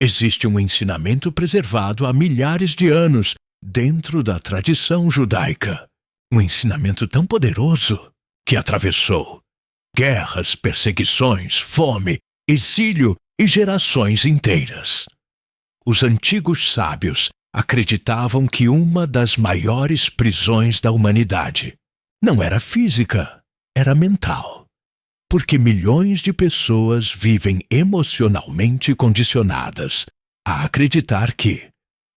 existe um ensinamento preservado há milhares de anos dentro da tradição judaica. Um ensinamento tão poderoso que atravessou guerras, perseguições, fome, exílio e gerações inteiras. Os antigos sábios acreditavam que uma das maiores prisões da humanidade não era física, era mental. Porque milhões de pessoas vivem emocionalmente condicionadas a acreditar que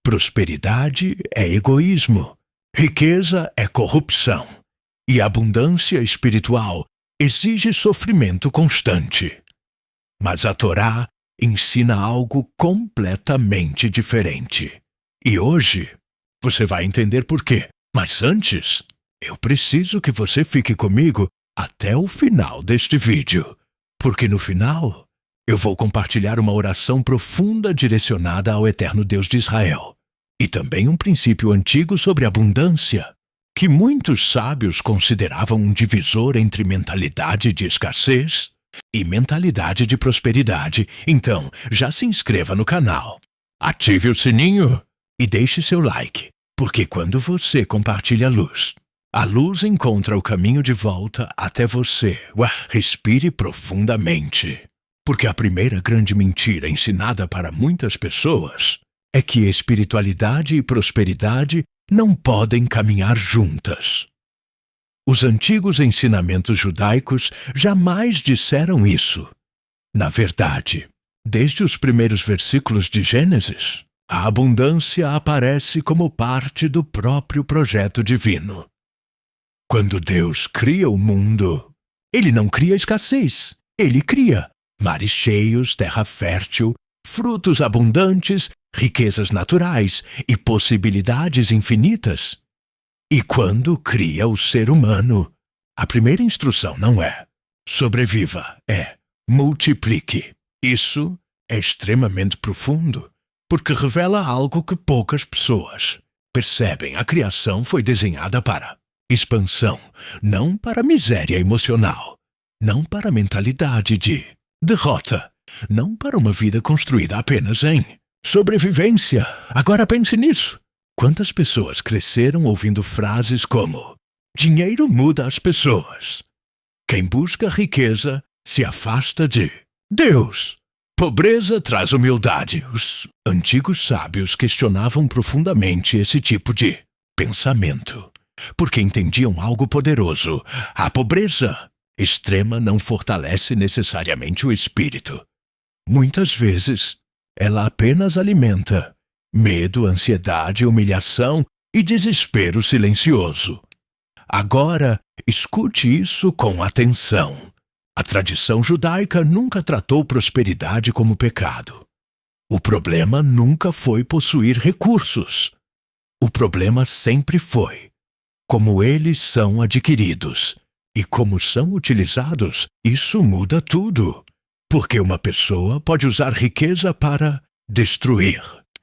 prosperidade é egoísmo, riqueza é corrupção e abundância espiritual exige sofrimento constante. Mas a Torá ensina algo completamente diferente. E hoje você vai entender por quê. Mas antes, eu preciso que você fique comigo até o final deste vídeo, porque no final eu vou compartilhar uma oração profunda direcionada ao eterno Deus de Israel e também um princípio antigo sobre abundância, que muitos sábios consideravam um divisor entre mentalidade de escassez e mentalidade de prosperidade. Então, já se inscreva no canal, ative o sininho e deixe seu like, porque quando você compartilha a luz encontra o caminho de volta até você. Respire profundamente. Porque a primeira grande mentira ensinada para muitas pessoas é que espiritualidade e prosperidade não podem caminhar juntas. Os antigos ensinamentos judaicos jamais disseram isso. Na verdade, desde os primeiros versículos de Gênesis, a abundância aparece como parte do próprio projeto divino. Quando Deus cria o mundo, Ele não cria escassez. Ele cria mares cheios, terra fértil, frutos abundantes, riquezas naturais e possibilidades infinitas. E quando cria o ser humano, a primeira instrução não é sobreviva, é multiplique. Isso é extremamente profundo, porque revela algo que poucas pessoas percebem. A criação foi desenhada para expansão, não para miséria emocional, não para mentalidade de derrota, não para uma vida construída apenas em sobrevivência. Agora pense nisso. Quantas pessoas cresceram ouvindo frases como dinheiro muda as pessoas, quem busca riqueza se afasta de Deus, pobreza traz humildade. Os antigos sábios questionavam profundamente esse tipo de pensamento, porque entendiam algo poderoso. A pobreza extrema não fortalece necessariamente o espírito. Muitas vezes, ela apenas alimenta medo, ansiedade, humilhação e desespero silencioso. Agora, escute isso com atenção. A tradição judaica nunca tratou prosperidade como pecado. O problema nunca foi possuir recursos. O problema sempre foi como eles são adquiridos. E como são utilizados, isso muda tudo. Porque uma pessoa pode usar riqueza para destruir,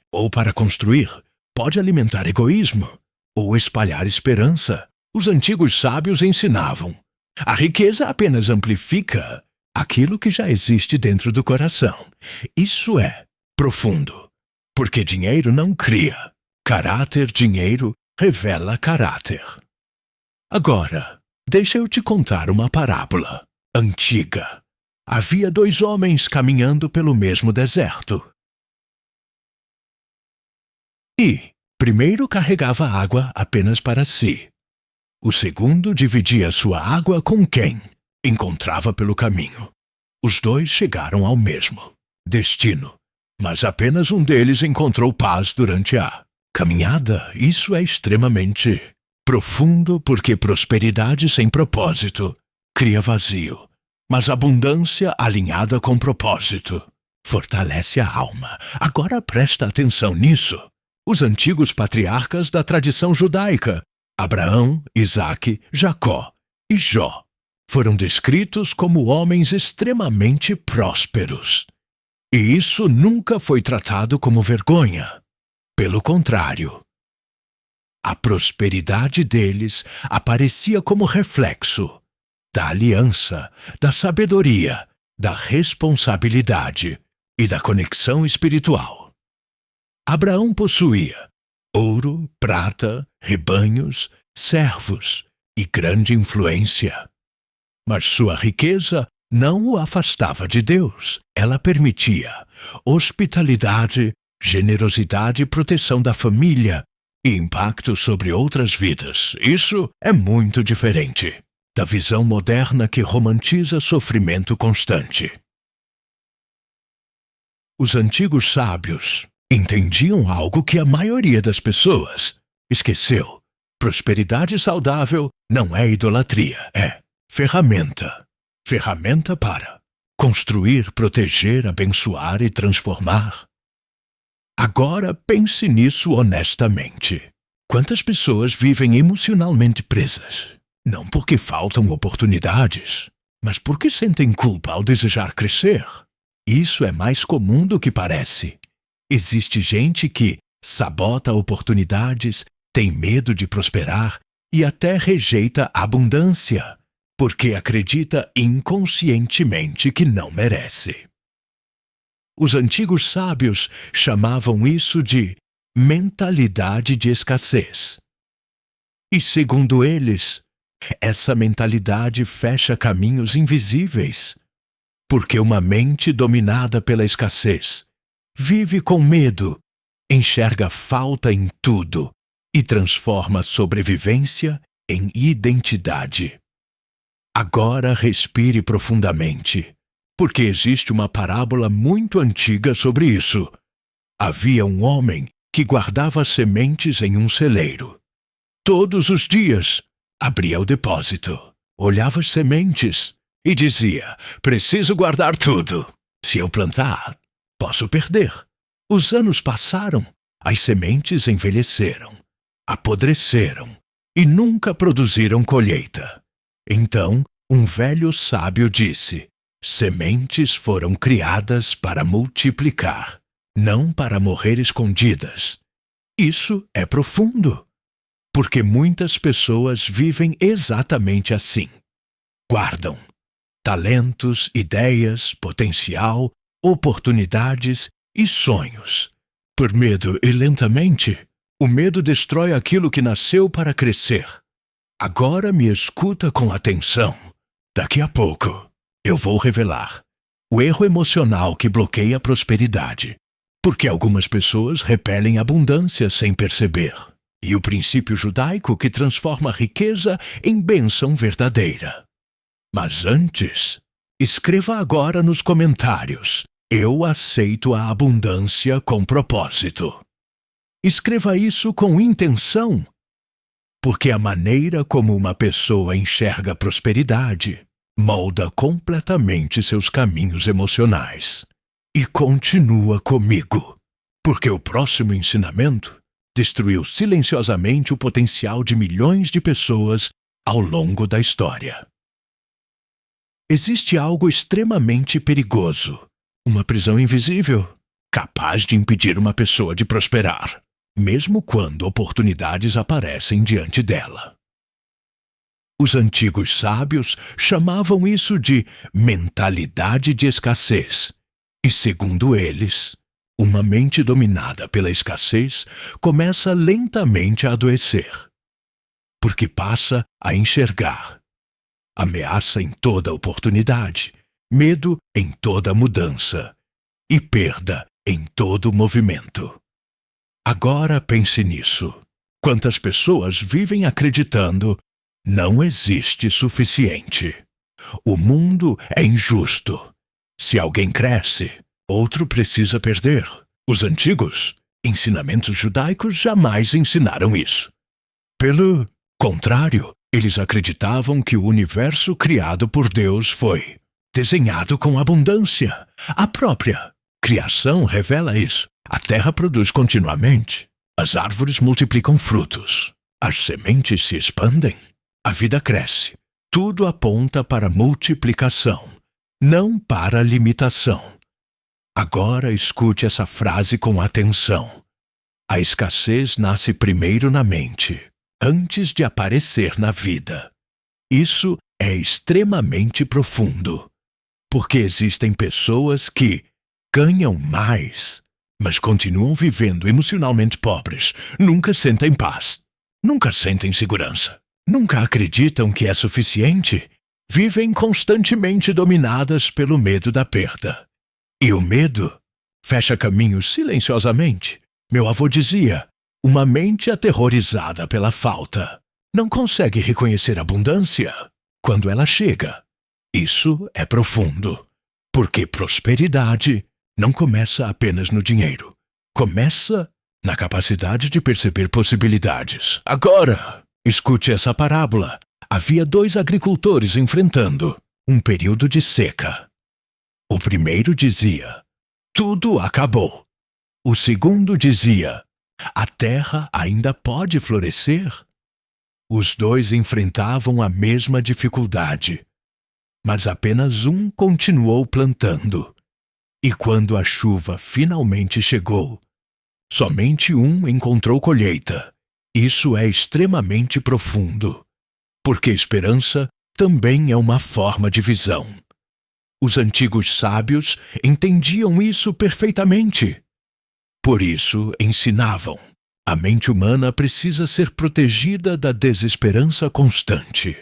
ou para construir, pode alimentar egoísmo, ou espalhar esperança. Os antigos sábios ensinavam: a riqueza apenas amplifica aquilo que já existe dentro do coração. Isso é profundo, porque dinheiro não cria caráter, dinheiro revela caráter. Agora, deixa eu te contar uma parábola antiga. Havia 2 homens caminhando pelo mesmo deserto. E, primeiro carregava água apenas para si. O segundo dividia sua água com quem encontrava pelo caminho. Os 2 chegaram ao mesmo destino, mas apenas um deles encontrou paz durante a caminhada. Isso é extremamente profundo, porque prosperidade sem propósito cria vazio, mas abundância alinhada com propósito fortalece a alma. Agora presta atenção nisso. Os antigos patriarcas da tradição judaica, Abraão, Isaque, Jacó e Jó, foram descritos como homens extremamente prósperos. E isso nunca foi tratado como vergonha. Pelo contrário, a prosperidade deles aparecia como reflexo da aliança, da sabedoria, da responsabilidade e da conexão espiritual. Abraão possuía ouro, prata, rebanhos, servos e grande influência. Mas sua riqueza não o afastava de Deus. Ela permitia hospitalidade, generosidade e proteção da família e impacto sobre outras vidas. Isso é muito diferente da visão moderna que romantiza sofrimento constante. Os antigos sábios entendiam algo que a maioria das pessoas esqueceu. Prosperidade saudável não é idolatria, é ferramenta. Ferramenta para construir, proteger, abençoar e transformar. Agora pense nisso honestamente. Quantas pessoas vivem emocionalmente presas? Não porque faltam oportunidades, mas porque sentem culpa ao desejar crescer. Isso é mais comum do que parece. Existe gente que sabota oportunidades, tem medo de prosperar e até rejeita a abundância, porque acredita inconscientemente que não merece. Os antigos sábios chamavam isso de mentalidade de escassez. E, segundo eles, essa mentalidade fecha caminhos invisíveis, porque uma mente dominada pela escassez vive com medo, enxerga falta em tudo e transforma sobrevivência em identidade. Agora respire profundamente, porque existe uma parábola muito antiga sobre isso. Havia um homem que guardava sementes em um celeiro. Todos os dias, abria o depósito, olhava as sementes e dizia: preciso guardar tudo. Se eu plantar, posso perder. Os anos passaram, as sementes envelheceram, apodreceram e nunca produziram colheita. Então, um velho sábio disse: sementes foram criadas para multiplicar, não para morrer escondidas. Isso é profundo, porque muitas pessoas vivem exatamente assim. Guardam talentos, ideias, potencial, oportunidades e sonhos. Por medo e lentamente, o medo destrói aquilo que nasceu para crescer. Agora me escuta com atenção. Daqui a pouco, eu vou revelar o erro emocional que bloqueia a prosperidade, porque algumas pessoas repelem abundância sem perceber, e o princípio judaico que transforma a riqueza em bênção verdadeira. Mas antes, escreva agora nos comentários: eu aceito a abundância com propósito. Escreva isso com intenção, porque a maneira como uma pessoa enxerga a prosperidade molda completamente seus caminhos emocionais. E continua comigo, porque o próximo ensinamento destruiu silenciosamente o potencial de milhões de pessoas ao longo da história. Existe algo extremamente perigoso, uma prisão invisível, capaz de impedir uma pessoa de prosperar, mesmo quando oportunidades aparecem diante dela. Os antigos sábios chamavam isso de mentalidade de escassez, e, segundo eles, uma mente dominada pela escassez começa lentamente a adoecer, porque passa a enxergar ameaça em toda oportunidade, medo em toda mudança e perda em todo movimento. Agora pense nisso. Quantas pessoas vivem acreditando: não existe suficiente. O mundo é injusto. Se alguém cresce, outro precisa perder. Os antigos ensinamentos judaicos jamais ensinaram isso. Pelo contrário, eles acreditavam que o universo criado por Deus foi desenhado com abundância. A própria criação revela isso. A terra produz continuamente. As árvores multiplicam frutos. As sementes se expandem. A vida cresce. Tudo aponta para multiplicação, não para limitação. Agora escute essa frase com atenção. A escassez nasce primeiro na mente, antes de aparecer na vida. Isso é extremamente profundo, porque existem pessoas que ganham mais, mas continuam vivendo emocionalmente pobres, nunca sentem paz, nunca sentem segurança, nunca acreditam que é suficiente, vivem constantemente dominadas pelo medo da perda. E o medo fecha caminhos silenciosamente. Meu avô dizia, uma mente aterrorizada pela falta não consegue reconhecer a abundância quando ela chega. Isso é profundo, porque prosperidade não começa apenas no dinheiro. Começa na capacidade de perceber possibilidades. Agora, escute essa parábola. Havia 2 agricultores enfrentando um período de seca. O primeiro dizia, tudo acabou. O segundo dizia, a terra ainda pode florescer. Os 2 enfrentavam a mesma dificuldade, mas apenas um continuou plantando. E quando a chuva finalmente chegou, somente um encontrou colheita. Isso é extremamente profundo, porque esperança também é uma forma de visão. Os antigos sábios entendiam isso perfeitamente. Por isso ensinavam, a mente humana precisa ser protegida da desesperança constante.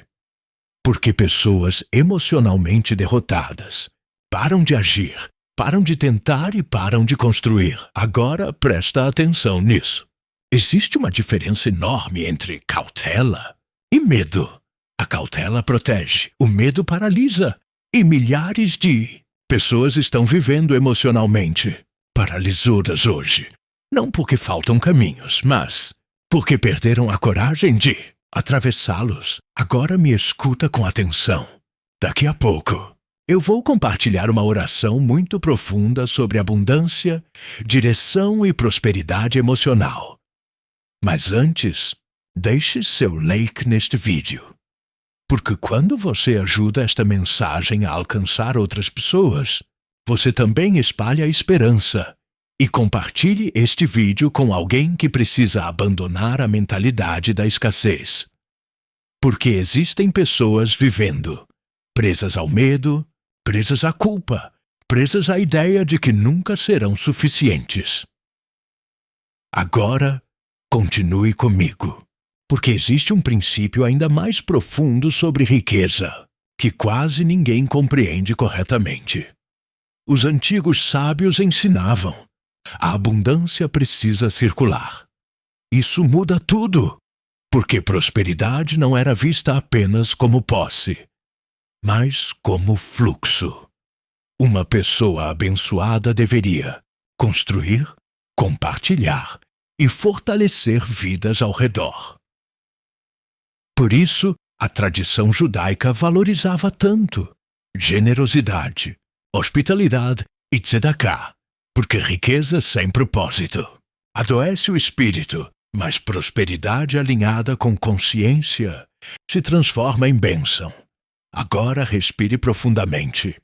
Porque pessoas emocionalmente derrotadas param de agir, param de tentar e param de construir. Agora presta atenção nisso. Existe uma diferença enorme entre cautela e medo. A cautela protege, o medo paralisa. E milhares de pessoas estão vivendo emocionalmente paralisadas hoje. Não porque faltam caminhos, mas porque perderam a coragem de atravessá-los. Agora me escuta com atenção. Daqui a pouco eu vou compartilhar uma oração muito profunda sobre abundância, direção e prosperidade emocional. Mas antes, deixe seu like neste vídeo. Porque quando você ajuda esta mensagem a alcançar outras pessoas, você também espalha a esperança. E compartilhe este vídeo com alguém que precisa abandonar a mentalidade da escassez. Porque existem pessoas vivendo presas ao medo, presas à culpa, presas à ideia de que nunca serão suficientes. Agora, continue comigo, porque existe um princípio ainda mais profundo sobre riqueza, que quase ninguém compreende corretamente. Os antigos sábios ensinavam, a abundância precisa circular. Isso muda tudo, porque prosperidade não era vista apenas como posse, mas como fluxo. Uma pessoa abençoada deveria construir, compartilhar e fortalecer vidas ao redor. Por isso, a tradição judaica valorizava tanto generosidade, hospitalidade e tzedakah, porque riqueza sem propósito adoece o espírito, mas prosperidade alinhada com consciência se transforma em bênção. Agora respire profundamente,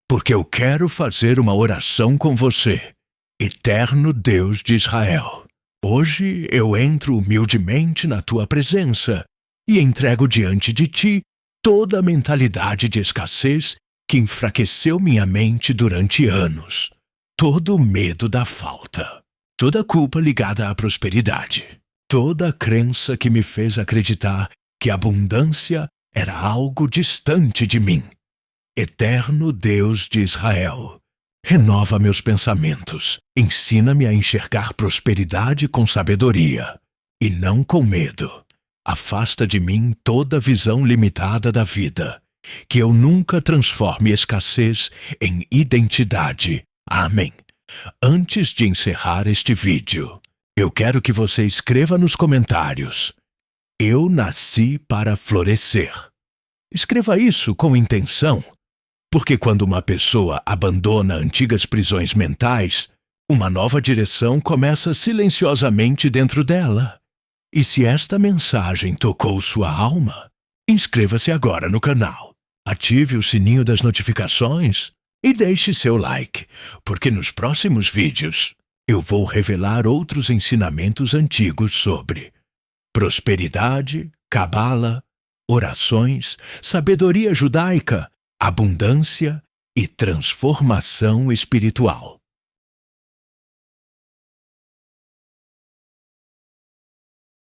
porque eu quero fazer uma oração com você, eterno Deus de Israel. Hoje eu entro humildemente na tua presença e entrego diante de ti toda a mentalidade de escassez que enfraqueceu minha mente durante anos, todo o medo da falta, toda a culpa ligada à prosperidade, toda a crença que me fez acreditar que a abundância era algo distante de mim. Eterno Deus de Israel, renova meus pensamentos, ensina-me a enxergar prosperidade com sabedoria e não com medo. Afasta de mim toda visão limitada da vida, que eu nunca transforme escassez em identidade. Amém. Antes de encerrar este vídeo, eu quero que você escreva nos comentários: eu nasci para florescer. Escreva isso com intenção, porque quando uma pessoa abandona antigas prisões mentais, uma nova direção começa silenciosamente dentro dela. E se esta mensagem tocou sua alma, inscreva-se agora no canal, ative o sininho das notificações e deixe seu like, porque nos próximos vídeos eu vou revelar outros ensinamentos antigos sobre prosperidade, cabala, orações, sabedoria judaica, abundância e transformação espiritual.